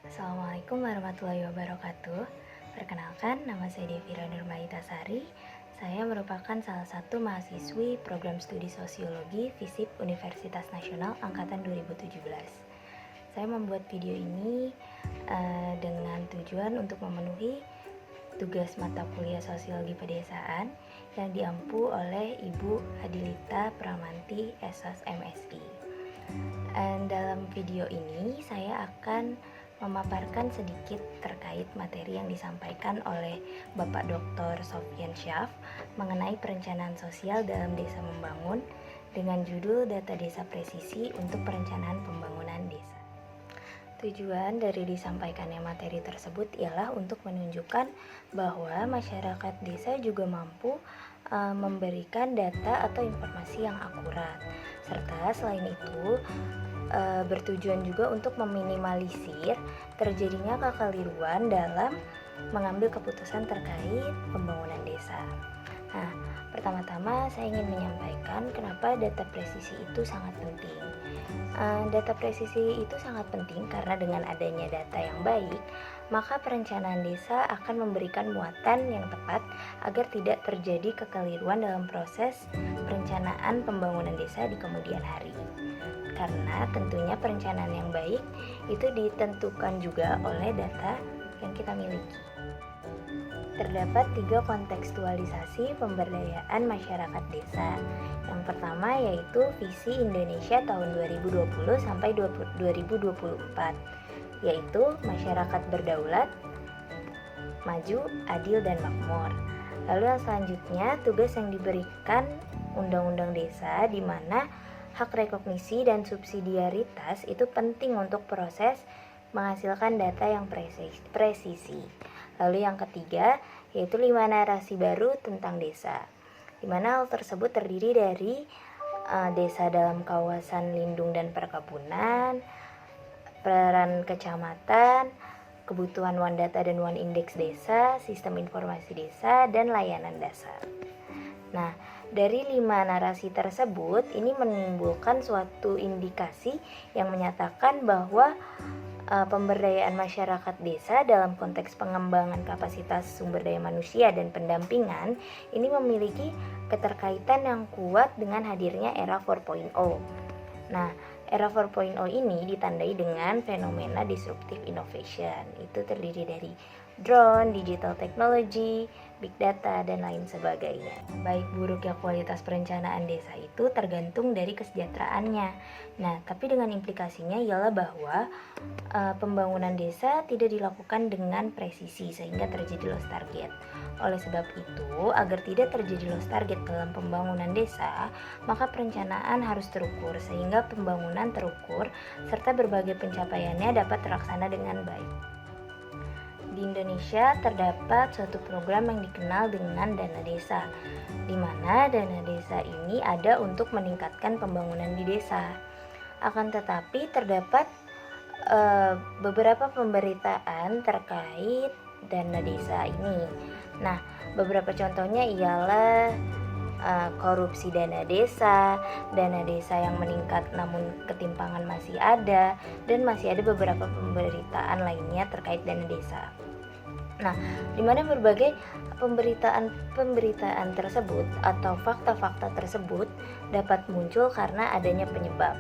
Assalamualaikum warahmatullahi wabarakatuh. Perkenalkan, nama saya Devira Nurmaitasari. Saya merupakan salah satu mahasiswi program studi sosiologi FISIP Universitas Nasional Angkatan 2017. Saya membuat video ini dengan tujuan untuk memenuhi tugas mata kuliah sosiologi pedesaan yang diampu oleh Ibu Adilita Pramanti SS MSI. Dalam video ini saya akan memaparkan sedikit terkait materi yang disampaikan oleh Bapak Dr. Sofyan Syaf mengenai perencanaan sosial dalam desa membangun dengan judul Data Desa Presisi untuk Perencanaan Pembangunan Desa. Tujuan dari disampaikannya materi tersebut ialah untuk menunjukkan bahwa masyarakat desa juga mampu memberikan data atau informasi yang akurat, serta selain itu bertujuan juga untuk meminimalisir terjadinya kekeliruan dalam mengambil keputusan terkait pembangunan desa. Nah, pertama-tama saya ingin menyampaikan kenapa data presisi itu sangat penting. Data presisi itu sangat penting karena dengan adanya data yang baik, maka perencanaan desa akan memberikan muatan yang tepat agar tidak terjadi kekeliruan dalam proses perencanaan pembangunan desa di kemudian hari. Karena tentunya perencanaan yang baik itu ditentukan juga oleh data yang kita miliki. Terdapat 3 kontekstualisasi pemberdayaan masyarakat desa. Yang pertama yaitu Visi Indonesia tahun 2020 sampai 2024, yaitu masyarakat berdaulat, maju, adil, dan makmur. Lalu yang selanjutnya tugas yang diberikan Undang-Undang Desa, di mana hak rekognisi dan subsidiaritas itu penting untuk proses menghasilkan data yang presisi. Lalu yang ketiga yaitu 5 narasi baru tentang desa, di mana hal tersebut terdiri dari desa dalam kawasan lindung dan perkebunan, peran kecamatan, kebutuhan one data dan one index desa, sistem informasi desa, dan layanan dasar. Nah, dari 5 narasi tersebut ini menimbulkan suatu indikasi yang menyatakan bahwa pemberdayaan masyarakat desa dalam konteks pengembangan kapasitas sumber daya manusia dan pendampingan ini memiliki keterkaitan yang kuat dengan hadirnya era 4.0. Nah, era 4.0 ini ditandai dengan fenomena disruptive innovation. Itu terdiri dari drone, digital technology, big data, dan lain sebagainya. Baik buruknya kualitas perencanaan desa itu tergantung dari kesejahteraannya. Nah, tapi dengan implikasinya ialah bahwa pembangunan desa tidak dilakukan dengan presisi sehingga terjadi lost target. Oleh sebab itu, agar tidak terjadi lost target dalam pembangunan desa, maka perencanaan harus terukur sehingga pembangunan terukur serta berbagai pencapaiannya dapat terlaksana dengan baik. Di Indonesia terdapat suatu program yang dikenal dengan dana desa, di mana dana desa ini ada untuk meningkatkan pembangunan di desa. Akan tetapi terdapat beberapa pemberitaan terkait dana desa ini. Nah, beberapa contohnya ialah korupsi dana desa yang meningkat namun ketimpangan masih ada, dan masih ada beberapa pemberitaan lainnya terkait dana desa. Nah, di mana berbagai pemberitaan tersebut atau fakta-fakta tersebut dapat muncul karena adanya penyebab.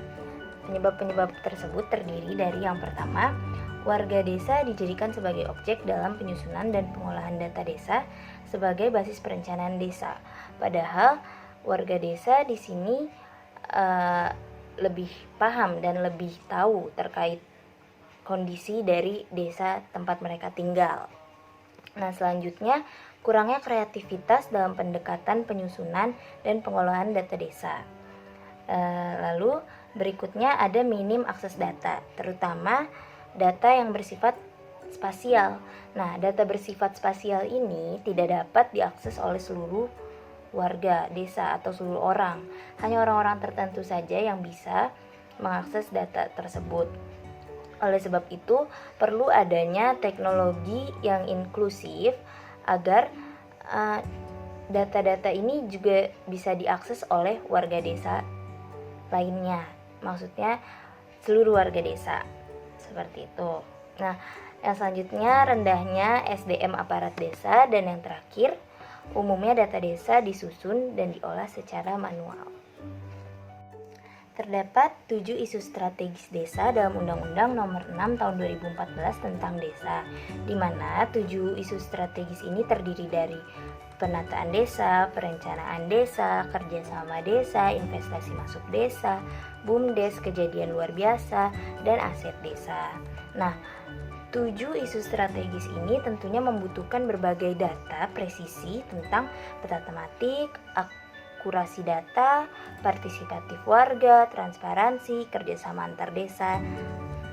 Penyebab tersebut terdiri dari yang pertama, warga desa dijadikan sebagai objek dalam penyusunan dan pengolahan data desa sebagai basis perencanaan desa. Padahal warga desa di sini lebih paham dan lebih tahu terkait kondisi dari desa tempat mereka tinggal. Nah, selanjutnya kurangnya kreativitas dalam pendekatan penyusunan dan pengolahan data desa. Lalu berikutnya ada minim akses data, terutama data yang bersifat spasial. Nah, data bersifat spasial ini tidak dapat diakses oleh seluruh warga desa atau seluruh orang. Hanya orang-orang tertentu saja yang bisa mengakses data tersebut. Oleh sebab itu, perlu adanya teknologi yang inklusif agar data-data ini juga bisa diakses oleh warga desa lainnya. Maksudnya seluruh warga desa. Seperti itu. Nah, yang selanjutnya rendahnya SDM aparat desa, dan yang terakhir umumnya data desa disusun dan diolah secara manual. Terdapat 7 isu strategis desa dalam Undang-Undang Nomor 6 Tahun 2014 tentang desa, di mana 7 isu strategis ini terdiri dari penataan desa, perencanaan desa, kerjasama desa, investasi masuk desa, BUMDes, kejadian luar biasa, dan aset desa. Nah, 7 isu strategis ini tentunya membutuhkan berbagai data presisi tentang peta tematik, akurasi data, partisipatif warga, transparansi, kerjasama antar desa,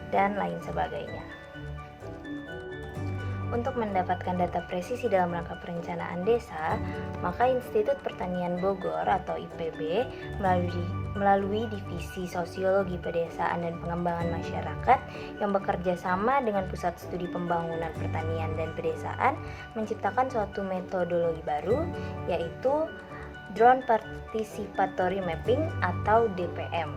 dan lain sebagainya. Untuk mendapatkan data presisi dalam rangka perencanaan desa, maka Institut Pertanian Bogor atau IPB melalui Divisi Sosiologi Pedesaan dan Pengembangan Masyarakat yang bekerja sama dengan Pusat Studi Pembangunan Pertanian dan Pedesaan menciptakan suatu metodologi baru, yaitu Drone Participatory Mapping atau DPM,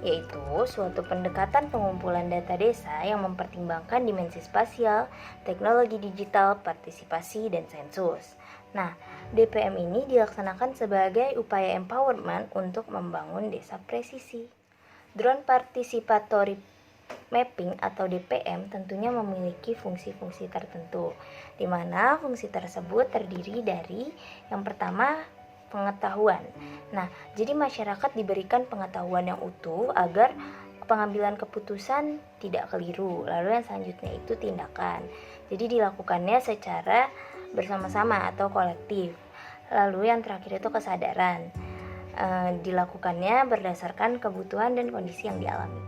yaitu suatu pendekatan pengumpulan data desa yang mempertimbangkan dimensi spasial, teknologi digital, partisipasi, dan sensus. Nah, DPM ini dilaksanakan sebagai upaya empowerment untuk membangun desa presisi. Drone Participatory Mapping atau DPM tentunya memiliki fungsi-fungsi tertentu, di mana fungsi tersebut terdiri dari yang pertama, pengetahuan. Nah, jadi masyarakat diberikan pengetahuan yang utuh agar pengambilan keputusan tidak keliru. Lalu yang selanjutnya itu tindakan. Jadi dilakukannya secara bersama-sama atau kolektif. Lalu yang terakhir itu kesadaran. Dilakukannya berdasarkan kebutuhan dan kondisi yang dialami.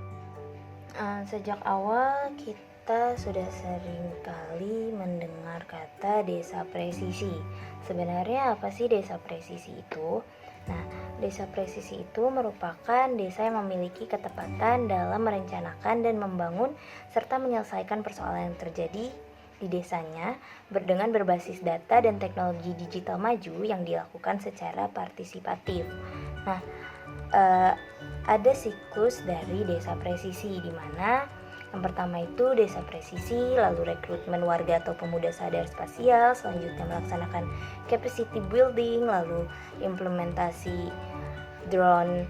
Sejak awal kita sudah sering kali mendengar kata desa presisi. Sebenarnya apa sih desa presisi itu? Nah, desa presisi itu merupakan desa yang memiliki ketepatan dalam merencanakan dan membangun serta menyelesaikan persoalan yang terjadi di desanya dengan berbasis data dan teknologi digital maju yang dilakukan secara partisipatif. Nah, ada siklus dari desa presisi, di mana yang pertama itu desa presisi, lalu rekrutmen warga atau pemuda sadar spasial, selanjutnya melaksanakan capacity building, lalu implementasi drone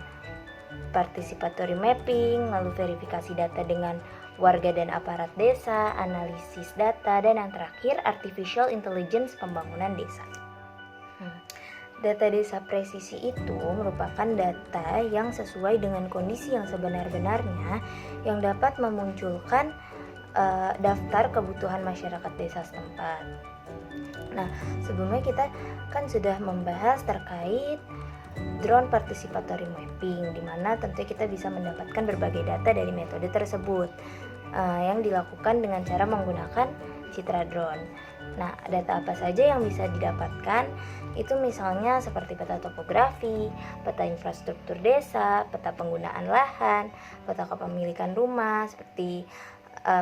participatory mapping, lalu verifikasi data dengan warga dan aparat desa, analisis data, dan yang terakhir artificial intelligence pembangunan desa. Data desa presisi itu merupakan data yang sesuai dengan kondisi yang sebenar-benarnya yang dapat memunculkan daftar kebutuhan masyarakat desa setempat. Nah, sebelumnya kita kan sudah membahas terkait drone participatory mapping, di mana tentunya kita bisa mendapatkan berbagai data dari metode tersebut yang dilakukan dengan cara menggunakan citra drone. Nah, data apa saja yang bisa didapatkan? Itu misalnya seperti peta topografi, peta infrastruktur desa, peta penggunaan lahan, peta kepemilikan rumah, seperti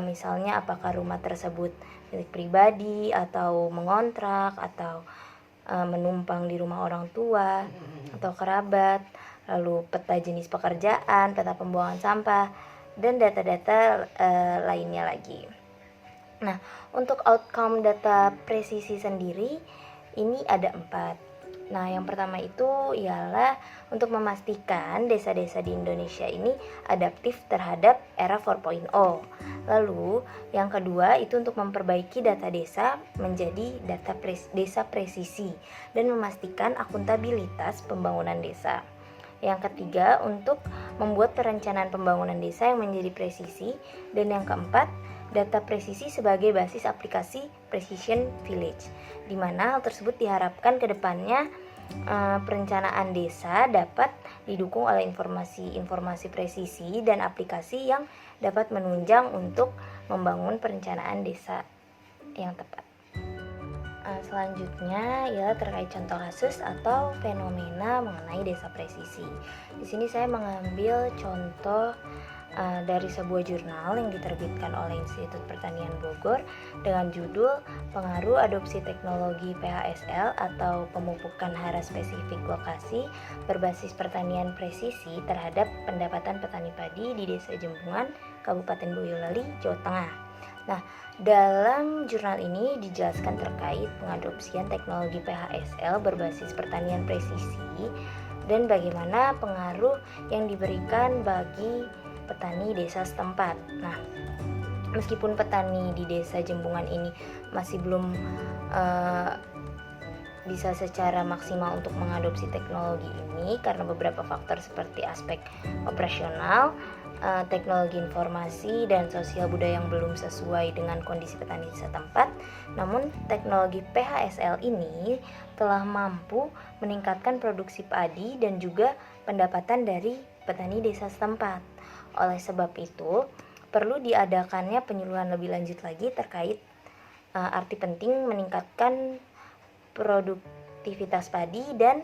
misalnya apakah rumah tersebut milik pribadi atau mengontrak atau menumpang di rumah orang tua atau kerabat, lalu peta jenis pekerjaan, peta pembuangan sampah, dan data-data lainnya lagi. Nah, untuk outcome data presisi sendiri ini ada 4. Nah, yang pertama itu ialah untuk memastikan desa-desa di Indonesia ini adaptif terhadap era 4.0. Lalu, yang kedua itu untuk memperbaiki data desa menjadi desa presisi dan memastikan akuntabilitas pembangunan desa. Yang ketiga, untuk membuat perencanaan pembangunan desa yang menjadi presisi. Dan yang keempat, data presisi sebagai basis aplikasi Precision Village, di mana hal tersebut diharapkan ke depannya perencanaan desa dapat didukung oleh informasi presisi dan aplikasi yang dapat menunjang untuk membangun perencanaan desa yang tepat. Selanjutnya ialah terkait contoh kasus atau fenomena mengenai desa presisi. Di sini saya mengambil contoh dari sebuah jurnal yang diterbitkan oleh Institut Pertanian Bogor dengan judul Pengaruh Adopsi Teknologi PHSL atau Pemupukan Hara Spesifik Lokasi Berbasis Pertanian Presisi terhadap Pendapatan Petani Padi di Desa Jembungan, Kabupaten Boyolali, Jawa Tengah. Nah, dalam jurnal ini dijelaskan terkait pengadopsian teknologi PHSL berbasis pertanian presisi dan bagaimana pengaruh yang diberikan bagi petani desa setempat. Nah, meskipun petani di desa Jembungan ini masih belum bisa secara maksimal untuk mengadopsi teknologi ini karena beberapa faktor seperti aspek operasional, teknologi informasi dan sosial budaya yang belum sesuai dengan kondisi petani setempat. Namun teknologi PHSL ini telah mampu meningkatkan produksi padi dan juga pendapatan dari petani desa setempat. Oleh sebab itu, perlu diadakannya penyuluhan lebih lanjut lagi terkait arti penting meningkatkan produktivitas padi dan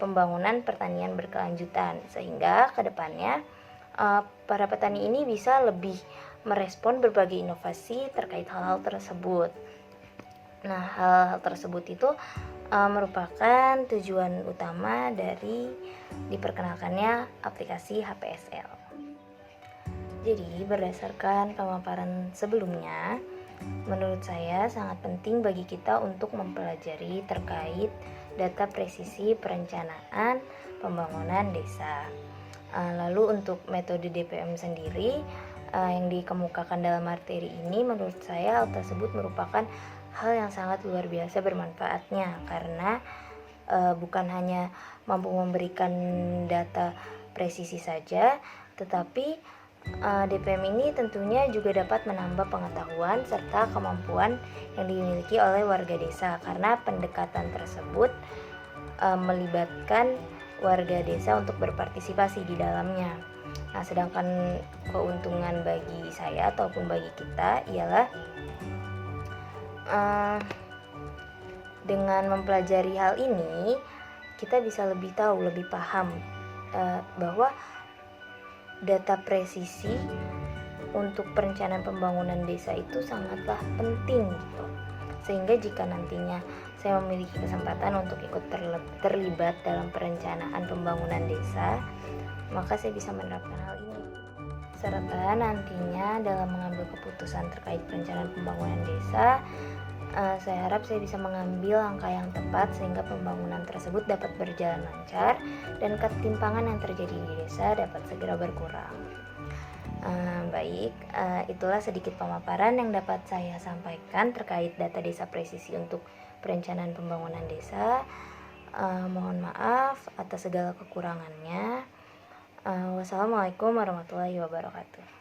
pembangunan pertanian berkelanjutan, sehingga kedepannya para petani ini bisa lebih merespon berbagai inovasi terkait hal-hal tersebut. Nah, hal-hal tersebut itu merupakan tujuan utama dari diperkenalkannya aplikasi HPSL. Jadi, berdasarkan pemaparan sebelumnya, menurut saya sangat penting bagi kita untuk mempelajari terkait data presisi perencanaan pembangunan desa. Lalu untuk metode DPM sendiri yang dikemukakan dalam materi ini, menurut saya hal tersebut merupakan hal yang sangat luar biasa bermanfaatnya karena bukan hanya mampu memberikan data presisi saja, tetapi DPM ini tentunya juga dapat menambah pengetahuan serta kemampuan yang dimiliki oleh warga desa karena pendekatan tersebut melibatkan warga desa untuk berpartisipasi di dalamnya. Nah, sedangkan keuntungan bagi saya ataupun bagi kita ialah dengan mempelajari hal ini kita bisa lebih tahu, lebih paham bahwa data presisi untuk perencanaan pembangunan desa itu sangatlah penting gitu. Sehingga jika nantinya saya memiliki kesempatan untuk ikut terlibat dalam perencanaan pembangunan desa, maka saya bisa menerapkan hal ini. Serta nantinya dalam mengambil keputusan terkait perencanaan pembangunan desa, saya harap saya bisa mengambil langkah yang tepat sehingga pembangunan tersebut dapat berjalan lancar dan ketimpangan yang terjadi di desa dapat segera berkurang. Baik, itulah sedikit pemaparan yang dapat saya sampaikan terkait data desa presisi untuk perencanaan pembangunan desa. Mohon maaf atas segala kekurangannya. Wassalamualaikum warahmatullahi wabarakatuh.